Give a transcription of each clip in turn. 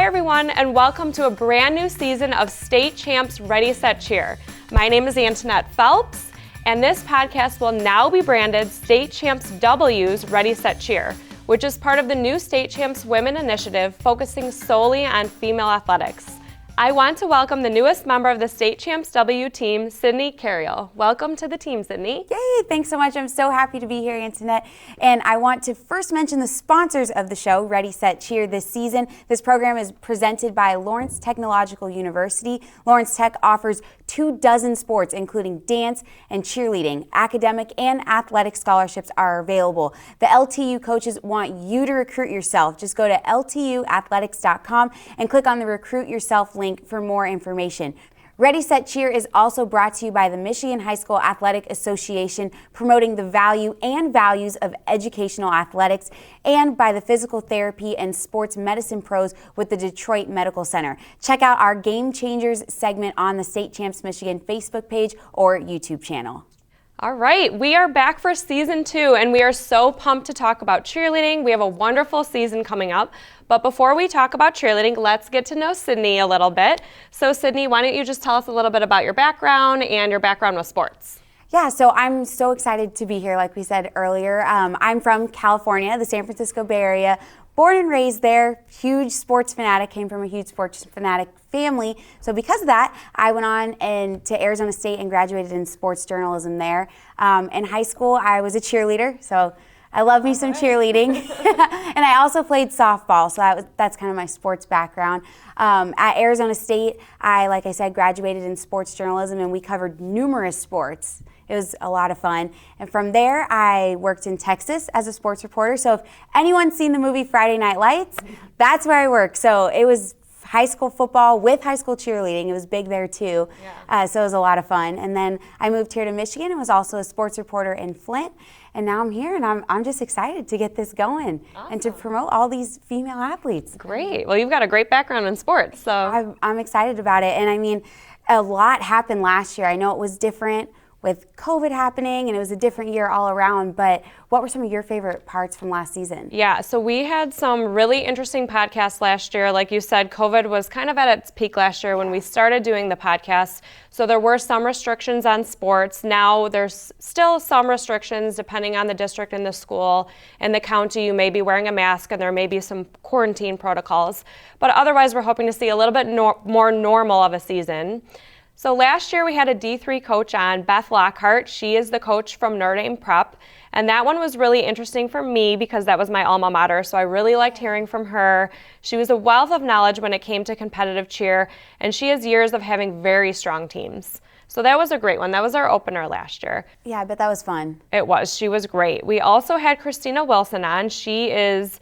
Hi everyone, and welcome to a brand new season of State Champs Ready, Set, Cheer. My name is Antonette Phelps, and this podcast will now be branded State Champs W's Ready, Set, Cheer, which is part of the new State Champs Women Initiative focusing solely on female athletics. I want to welcome the newest member of the State Champs W team, Cariel. Welcome to the team, Sydney. Yay, thanks so much. I'm so happy to be here, Antonette. And I want to first mention the sponsors of the show, Ready, Set, Cheer, this season. This program is presented by Lawrence Technological University. Lawrence Tech offers 24 sports, including dance and cheerleading. Academic and athletic scholarships are available. The LTU coaches want you to recruit yourself. Just go to ltuathletics.com and click on the Recruit Yourself link for more information. Ready, Set, Cheer is also brought to you by the Michigan High School Athletic Association, promoting the value and values of educational athletics, and by the Physical Therapy and Sports Medicine Pros with the Detroit Medical Center. Check out our Game Changers segment on the State Champs Michigan Facebook page or YouTube channel. All right, we are back for season 2, and we are so pumped to talk about cheerleading. We have a wonderful season coming up. But before we talk about cheerleading, let's get to know Sydney a little bit. So Sydney, why don't you just tell us a little bit about your background and your background with sports? Yeah, so I'm so excited to be here, like we said earlier. I'm from California, the San Francisco Bay Area. Born and raised there, huge sports fanatic, came from a huge sports fanatic family. So because of that, I went on to Arizona State and graduated in sports journalism there. In high school, I was a cheerleader, so I love me some cheerleading. And I also played softball, so that's kind of my sports background. At Arizona State, like I said, graduated in sports journalism, and we covered numerous sports. It was a lot of fun. And from there, I worked in Texas as a sports reporter. So if anyone's seen the movie Friday Night Lights, that's where I worked. So it was high school football with high school cheerleading. It was big there too. Yeah. So it was a lot of fun. And then I moved here to Michigan and was also a sports reporter in Flint. And now I'm here, and I'm just excited to get this going. Awesome. And to promote all these female athletes. Great. Well, you've got a great background in sports. So I'm excited about it. And I mean, a lot happened last year. I know it was different with COVID happening, and it was a different year all around, but what were some of your favorite parts from last season? Yeah, so we had some really interesting podcasts last year. Like you said, COVID was kind of at its peak last year when we started doing the podcast, so there were some restrictions on sports. Now there's still some restrictions depending on the district and the school and the county. You may be wearing a mask, and there may be some quarantine protocols, but otherwise we're hoping to see a little bit more normal of a season. So last year we had a D3 coach on, Beth Lockhart. She is the coach from Notre Dame Prep, and that one was really interesting for me because that was my alma mater, so I really liked hearing from her. She was a wealth of knowledge when it came to competitive cheer, and she has years of having very strong teams. So that was a great one. That was our opener last year. Yeah, I bet that was fun. It was. She was great. We also had Christina Wilson on. She is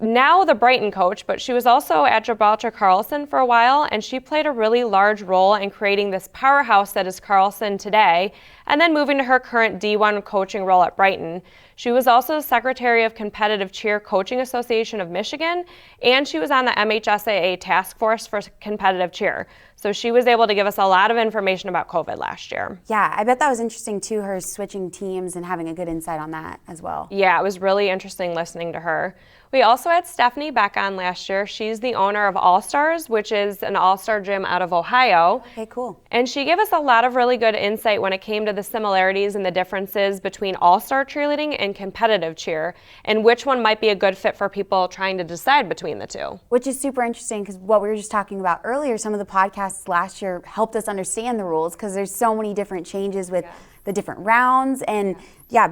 now the Brighton coach, but she was also at Gibraltar Carlson for a while, and she played a really large role in creating this powerhouse that is Carlson today, and then moving to her current D1 coaching role at Brighton. She was also the Secretary of Competitive Cheer Coaching Association of Michigan, and she was on the MHSAA Task Force for Competitive Cheer. So she was able to give us a lot of information about COVID last year. Yeah, I bet that was interesting too, her switching teams and having a good insight on that as well. Yeah, it was really interesting listening to her. We also had Stephanie Beck on last year. She's the owner of AllStars, which is an all-star gym out of Ohio. Okay, cool. And she gave us a lot of really good insight when it came to the similarities and the differences between all-star cheerleading and competitive cheer, and which one might be a good fit for people trying to decide between the two. Which is super interesting because what we were just talking about earlier, some of the podcasts last year helped us understand the rules because there's so many different changes with the different rounds and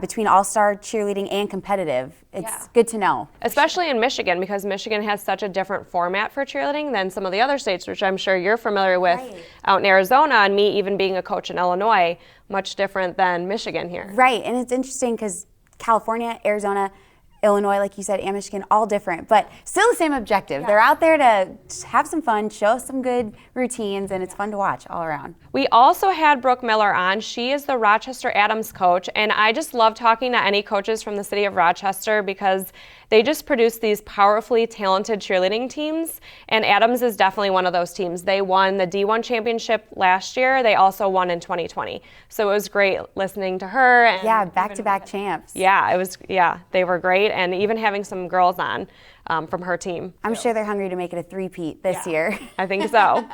between all-star cheerleading and competitive. It's good to know. Especially in Michigan, because Michigan has such a different format for cheerleading than some of the other states, which I'm sure you're familiar with out in Arizona, and me even being a coach in Illinois, much different than Michigan here. Right, and it's interesting because California, Arizona, Illinois, like you said, and Michigan, all different, but still the same objective. They're out there to have some fun, show us some good routines, and it's fun to watch all around. We also had Brooke Miller on. She is the Rochester Adams coach, and I just love talking to any coaches from the city of Rochester because they just produce these powerfully talented cheerleading teams, and Adams is definitely one of those teams. They won the D1 championship last year. They also won in 2020. So it was great listening to her. And back-to-back champs. Yeah, they were great. great, and even having some girls on from her team. I'm sure they're hungry to make it a three-peat this year. I think so.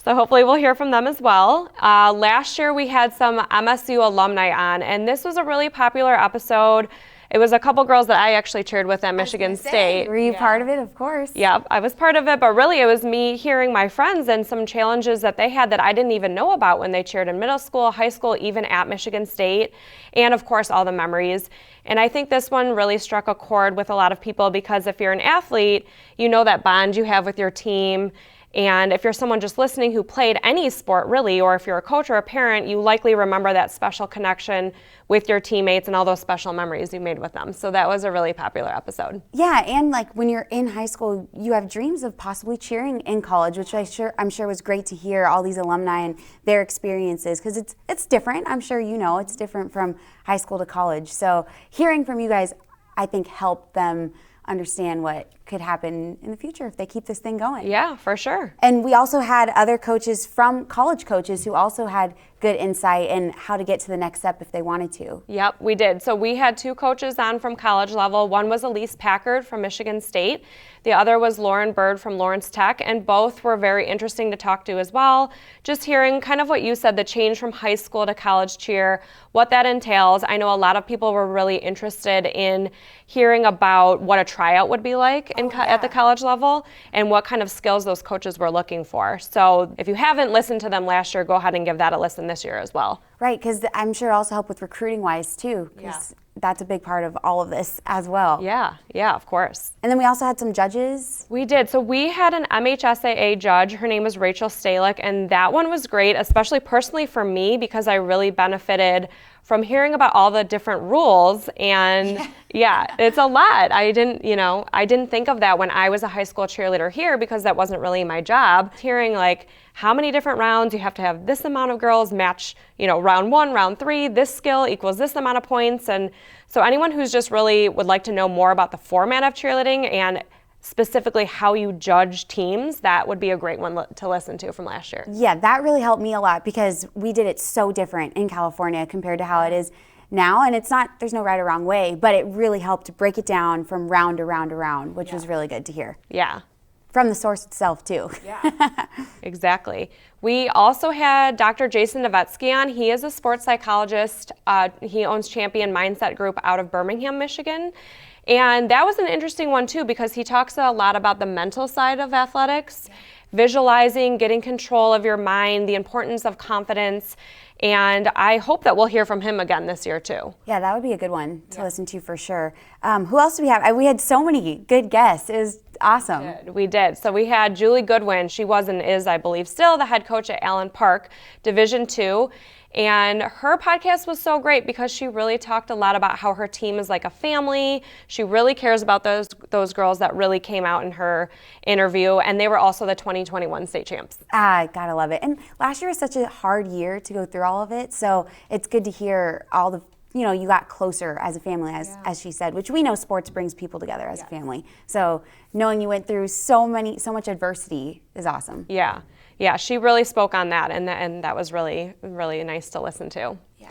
So hopefully we'll hear from them as well. Last year we had some MSU alumni on, and this was a really popular episode. It was a couple girls that I actually cheered with at Michigan State. Were you part of it? Of course. Yeah, I was part of it, but really it was me hearing my friends and some challenges that they had that I didn't even know about when they cheered in middle school, high school, even at Michigan State, and of course all the memories. And I think this one really struck a chord with a lot of people because if you're an athlete, you know that bond you have with your team. And if you're someone just listening who played any sport really, or if you're a coach or a parent, you likely remember that special connection with your teammates and all those special memories you made with them. So that was a really popular episode. Yeah, and like when you're in high school, you have dreams of possibly cheering in college, which I'm sure was great to hear all these alumni and their experiences, because it's different. I'm sure you know it's different from high school to college. So hearing from you guys, I think helped them understand what could happen in the future if they keep this thing going. Yeah, for sure. And we also had other coaches from college coaches who also had good insight in how to get to the next step if they wanted to. Yep, we did. So we had two coaches on from college level. One was Elise Packard from Michigan State. The other was Lauren Bird from Lawrence Tech, and both were very interesting to talk to as well. Just hearing kind of what you said, the change from high school to college cheer, what that entails. I know a lot of people were really interested in hearing about what a tryout would be like at the college level and what kind of skills those coaches were looking for. So if you haven't listened to them last year, go ahead and give that a listen this year as well. Right, because I'm sure it also helped with recruiting wise too, because that's a big part of all of this as well. Yeah, of course. And then we also had some judges. We did. So we had an MHSAA judge. Her name was Rachel Stalick, and that one was great, especially personally for me, because I really benefited from hearing about all the different rules. And it's a lot. I didn't think of that when I was a high school cheerleader here, because that wasn't really my job. Hearing like how many different rounds, you have to have this amount of girls match, round 1, round 3, this skill equals this amount of points. And so anyone who's just really would like to know more about the format of cheerleading and specifically how you judge teams, that would be a great one to listen to from last year. Yeah, that really helped me a lot because we did it so different in California compared to how it is now. And there's no right or wrong way, but it really helped to break it down from round to round to round, which was really good to hear. Yeah. From the source itself too. Yeah. Exactly. We also had Dr. Jason Novetsky on. He is a sports psychologist. He owns Champion Mindset Group out of Birmingham, Michigan. And that was an interesting one too, because he talks a lot about the mental side of athletics, visualizing, getting control of your mind, the importance of confidence. And I hope that we'll hear from him again this year too. Yeah, that would be a good one to listen to for sure. Who else do we have? We had so many good guests. It was awesome. We did. So we had Julie Goodwin. She was and is, I believe, still the head coach at Allen Park, Division II. And her podcast was so great because she really talked a lot about how her team is like a family. She really cares about those girls that really came out in her interview, and they were also the 2021 state champs. Gotta love it. And last year was such a hard year to go through all of it, so it's good to hear all the, you got closer as a family, as she said, which we know sports brings people together as a family. So knowing you went through so much adversity is awesome. Yeah, she really spoke on that, and that was really, really nice to listen to. Yeah.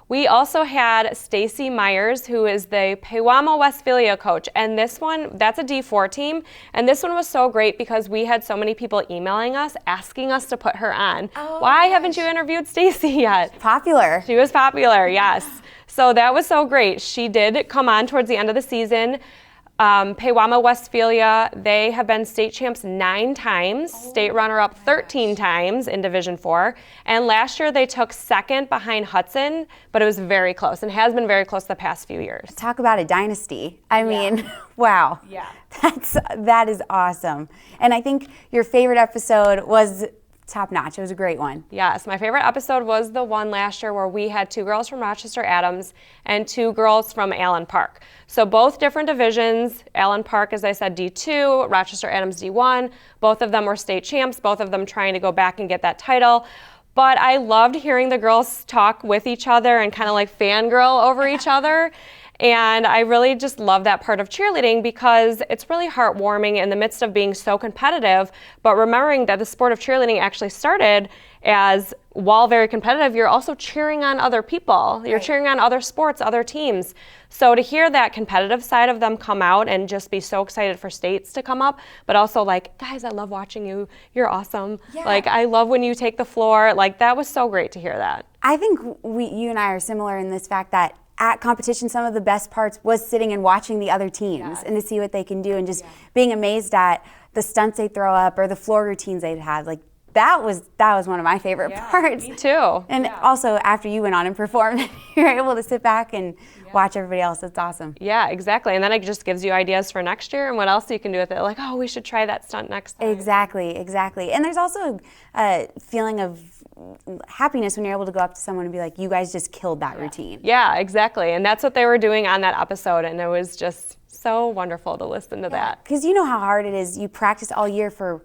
We also had Stacy Myers, who is the Pewamo Westphalia coach, and that's a D4 team, and this one was so great because we had so many people emailing us, asking us to put her on. Why haven't you interviewed Stacy yet? Popular. She was popular, yes. So that was so great. She did come on towards the end of the season. Pewamo Westphalia, they have been state champs 9 times, state runner-up 13 times in Division IV, and last year they took second behind Hudson, but it was very close and has been very close the past few years. Talk about a dynasty. I mean, wow. Yeah. That is awesome. And I think your favorite episode was top notch. It was a great one. Yes, my favorite episode was the one last year where we had 2 girls from Rochester Adams and 2 girls from Allen Park. So both different divisions. Allen Park, as I said, D2, Rochester Adams D1. Both of them were state champs, both of them trying to go back and get that title. But I loved hearing the girls talk with each other and kind of like fangirl over each other. And I really just love that part of cheerleading because it's really heartwarming in the midst of being so competitive, but remembering that the sport of cheerleading actually started as while very competitive, you're also cheering on other people. You're Right. cheering on other sports, other teams. So to hear that competitive side of them come out and just be so excited for states to come up, but also like, guys, I love watching you. You're awesome. Yeah. Like, I love when you take the floor. Like, that was so great to hear that. I think you and I are similar in this fact that at competition, some of the best parts was sitting and watching the other teams and to see what they can do and just being amazed at the stunts they throw up or the floor routines they'd have. Like, that was one of my favorite parts. Me too. And also after you went on and performed, you're able to sit back and watch everybody else. It's awesome. Yeah, exactly. And then it just gives you ideas for next year and what else you can do with it. Like, oh, we should try that stunt next time. Exactly. And there's also a feeling of happiness when you're able to go up to someone and be like, you guys just killed that routine. Yeah, exactly. And that's what they were doing on that episode. And it was just so wonderful to listen to that. Because you know how hard it is. You practice all year for,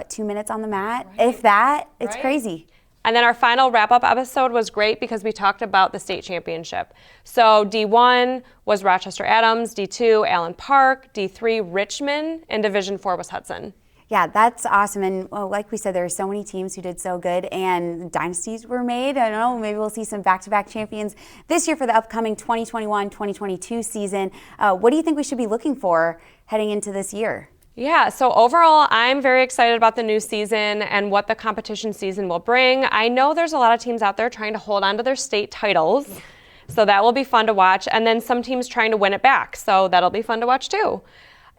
2 minutes on the mat? If that, it's crazy. And then our final wrap-up episode was great because we talked about the state championship. So D1 was Rochester Adams, D2 Allen Park, D3 Richmond, and Division 4 was Hudson. Yeah, that's awesome. And like we said, there are so many teams who did so good and dynasties were made. I don't know, maybe we'll see some back-to-back champions this year for the upcoming 2021-2022 season. What do you think we should be looking for heading into this year? Yeah, so overall, I'm very excited about the new season and what the competition season will bring. I know there's a lot of teams out there trying to hold on to their state titles, so that will be fun to watch. And then some teams trying to win it back, so that'll be fun to watch too.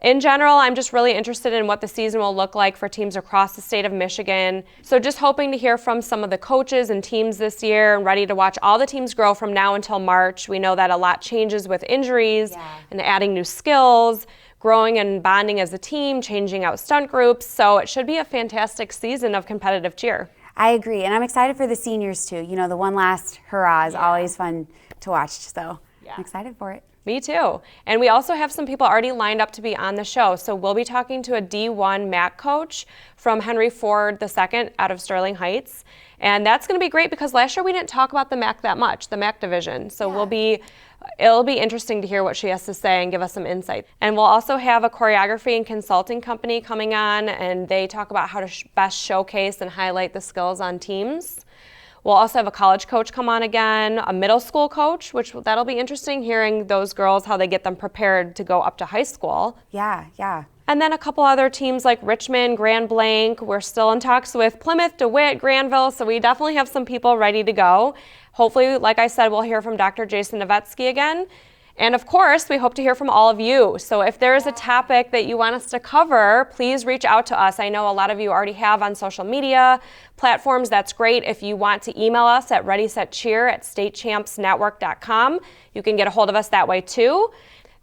In general, I'm just really interested in what the season will look like for teams across the state of Michigan. So just hoping to hear from some of the coaches and teams this year and ready to watch all the teams grow from now until March. We know that a lot changes with injuries and adding new skills, growing and bonding as a team, changing out stunt groups. So it should be a fantastic season of competitive cheer. I agree, and I'm excited for the seniors too. You know, the one last hurrah is always fun to watch, so I'm excited for it. Me too. And we also have some people already lined up to be on the show. So we'll be talking to a D1 MAC coach from Henry Ford II out of Sterling Heights. And that's going to be great because last year we didn't talk about the MAC that much, the MAC division. So it'll be interesting to hear what she has to say and give us some insight. And we'll also have a choreography and consulting company coming on, and they talk about how to best showcase and highlight the skills on teams. We'll also have a college coach come on again, a middle school coach, that'll be interesting hearing those girls, how they get them prepared to go up to high school. Yeah. And then a couple other teams like Richmond, Grand Blanc. We're still in talks with Plymouth, DeWitt, Granville, so we definitely have some people ready to go. Hopefully, like I said, we'll hear from Dr. Jason Novetsky again. And of course, we hope to hear from all of you. So if there is a topic that you want us to cover, please reach out to us. I know a lot of you already have on social media platforms. That's great. If you want to email us at readysetcheer@statechampsnetwork.com, you can get a hold of us that way too.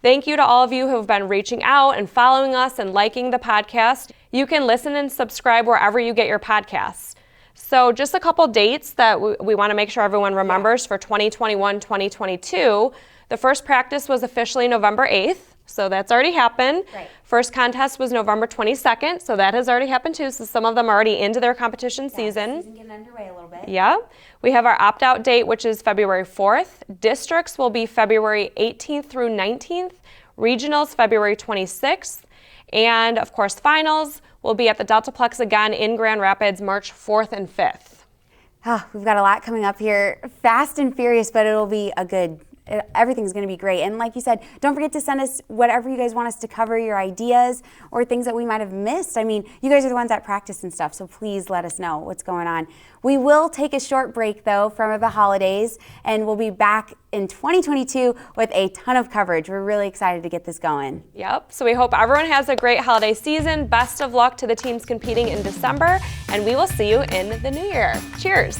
Thank you to all of you who have been reaching out and following us and liking the podcast. You can listen and subscribe wherever you get your podcasts. So just a couple dates that we want to make sure everyone remembers for 2021-2022. The first practice was officially November 8th, so that's already happened. Right. First contest was November 22nd, so that has already happened too. So some of them are already into their competition season. Season getting underway a little bit. Yeah. We have our opt-out date, which is February 4th. Districts will be February 18th through 19th. Regionals, February 26th. And of course, finals will be at the Deltaplex again in Grand Rapids, March 4th and 5th. We've got a lot coming up here. Fast and furious, but it'll be everything's going to be great. And like you said, don't forget to send us whatever you guys want us to cover, your ideas or things that we might have missed. I mean, you guys are the ones that practice and stuff, so please let us know what's going on. We will take a short break, though, from the holidays, and we'll be back in 2022 with a ton of coverage. We're really excited to get this going. Yep, so we hope everyone has a great holiday season. Best of luck to the teams competing in December, and we will see you in the new year. Cheers.